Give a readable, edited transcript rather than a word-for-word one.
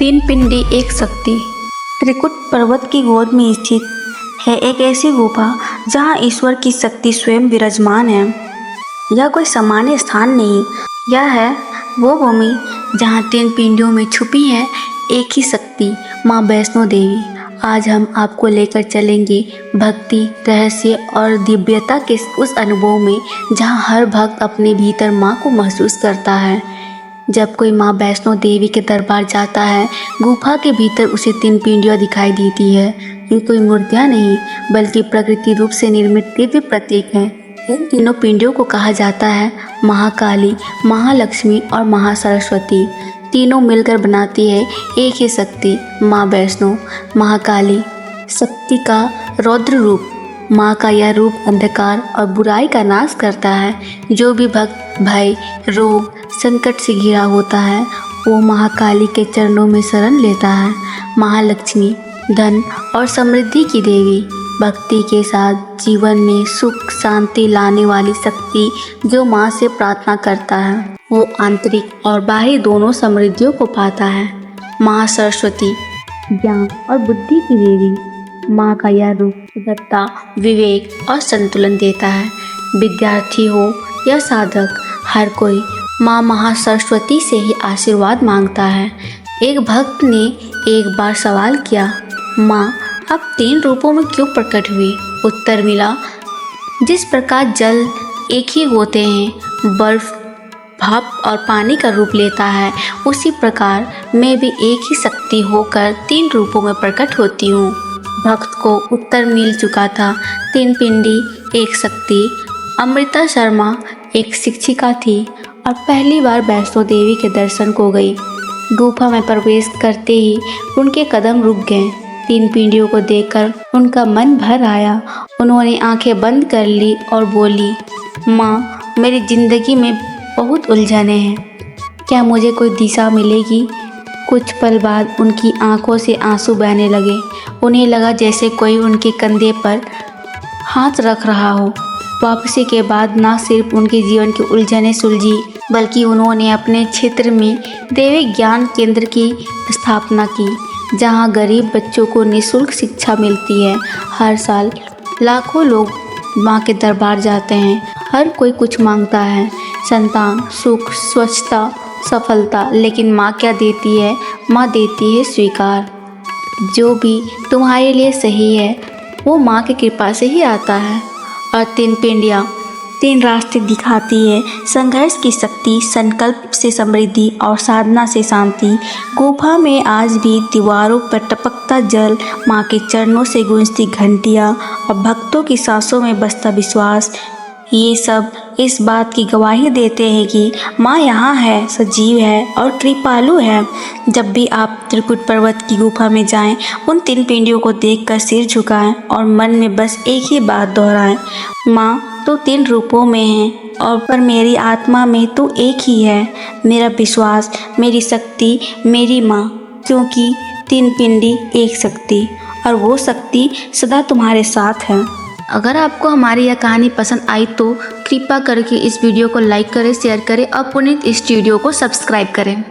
तीन पिंडी एक शक्ति। त्रिकुट पर्वत की गोद में स्थित है एक ऐसी गुफा जहां ईश्वर की शक्ति स्वयं विराजमान है। यह कोई सामान्य स्थान नहीं, यह है वो भूमि जहां तीन पिंडियों में छुपी है एक ही शक्ति, माँ वैष्णो देवी। आज हम आपको लेकर चलेंगे भक्ति, रहस्य और दिव्यता के उस अनुभव में जहां हर भक्त अपने भीतर माँ को महसूस करता है। जब कोई माँ वैष्णो देवी के दरबार जाता है, गुफा के भीतर उसे तीन पिंडियाँ दिखाई देती है। ये कोई मूर्तियाँ नहीं, बल्कि प्रकृति रूप से निर्मित दिव्य प्रतीक हैं। इन तीनों पिंडियों को कहा जाता है महाकाली, महालक्ष्मी और महासरस्वती। तीनों मिलकर बनाती है एक ही शक्ति, माँ वैष्णो। महाकाली शक्ति का रौद्र रूप। माँ का यह रूप अंधकार और बुराई का नाश करता है। जो भी भक्त भय, रोग, संकट से घिरा होता है वो महाकाली के चरणों में शरण लेता है। महालक्ष्मी धन और समृद्धि की देवी, भक्ति के साथ जीवन में सुख शांति लाने वाली शक्ति। जो माँ से प्रार्थना करता है वो आंतरिक और बाहरी दोनों समृद्धियों को पाता है। महासरस्वती ज्ञान और बुद्धि की देवी, माँ का यह रूप उदारता, विवेक और संतुलन देता है। विद्यार्थी हो या साधक, हर कोई माँ महासरस्वती से ही आशीर्वाद मांगता है। एक भक्त ने एक बार सवाल किया, माँ आप तीन रूपों में क्यों प्रकट हुई? उत्तर मिला, जिस प्रकार जल एक ही होते हैं, बर्फ, भाप और पानी का रूप लेता है, उसी प्रकार मैं भी एक ही शक्ति होकर तीन रूपों में प्रकट होती हूँ। भक्त को उत्तर मिल चुका था। तीन पिंडी एक शक्ति। अमृता शर्मा एक शिक्षिका थी और पहली बार वैष्णो देवी के दर्शन को गई। गुफा में प्रवेश करते ही उनके कदम रुक गए। तीन पिंडियों को देखकर उनका मन भर आया। उन्होंने आंखें बंद कर ली और बोली, माँ मेरी जिंदगी में बहुत उलझने हैं, क्या मुझे कोई दिशा मिलेगी? कुछ पल बाद उनकी आंखों से आंसू बहने लगे। उन्हें लगा जैसे कोई उनके कंधे पर हाथ रख रहा हो। वापसी के बाद न सिर्फ उनके जीवन की उलझनें सुलझी, बल्कि उन्होंने अपने क्षेत्र में देवी ज्ञान केंद्र की स्थापना की, जहां गरीब बच्चों को निःशुल्क शिक्षा मिलती है। हर साल लाखों लोग मां के दरबार जाते हैं। हर कोई कुछ मांगता है, संतान, सुख, स्वच्छता, सफलता, लेकिन माँ क्या देती है? माँ देती है स्वीकार। जो भी तुम्हारे लिए सही है वो माँ की कृपा से ही आता है। और तीन पिंडियाँ तीन रास्ते दिखाती है, संघर्ष की शक्ति, संकल्प से समृद्धि और साधना से शांति। गुफा में आज भी दीवारों पर टपकता जल, माँ के चरणों से गूंजती घंटियाँ और भक्तों की सांसों में बसता विश्वास, ये सब इस बात की गवाही देते हैं कि माँ यहाँ है, सजीव है और कृपालु है। जब भी आप त्रिकुट पर्वत की गुफा में जाएं, उन तीन पिंडियों को देखकर सिर झुकाएं और मन में बस एक ही बात दोहराएं, माँ तो तीन रूपों में है और पर मेरी आत्मा में तो एक ही है। मेरा विश्वास, मेरी शक्ति, मेरी माँ, क्योंकि तीन पिंडी एक शक्ति और वो शक्ति सदा तुम्हारे साथ है। अगर आपको हमारी यह कहानी पसंद आई तो कृपा करके इस वीडियो को लाइक करें, शेयर करें और पुनीत स्टूडियो को सब्सक्राइब करें।